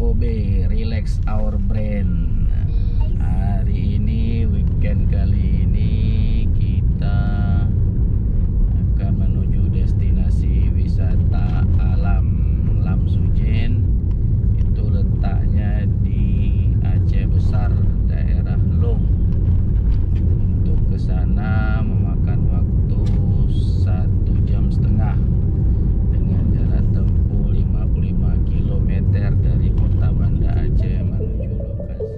ROB, Relax Our Brain. Hari ini, weekend kali ini kita akan menuju destinasi wisata alam Lamsujen. Itu letaknya di Aceh Besar, daerah Long. Untuk ke sana memakan waktu 1,5 jam dengan jarak tempuh 55 km dari kota Banda Aceh menuju lokasi.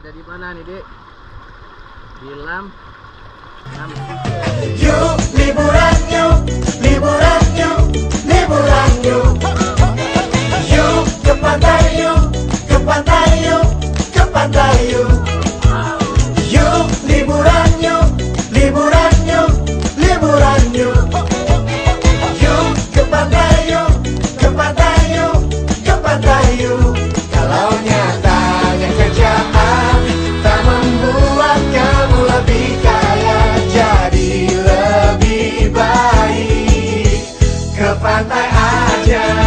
Ada di mana nih, Dek? Di Yuk liburan yuk, liburan yuk, liburan yuk. Yuk ke pantai yuk, ke pantai yuk, ke pantai yuk. Yuk liburan yuk, liburan yuk, liburan yuk. Yuk ke pantai yuk, ke pantai yuk, ke pantai yuk. Kalau nyatanya kerjaan tak membuat kamu lebih kaya, jadi lebih baik ke pantai aja.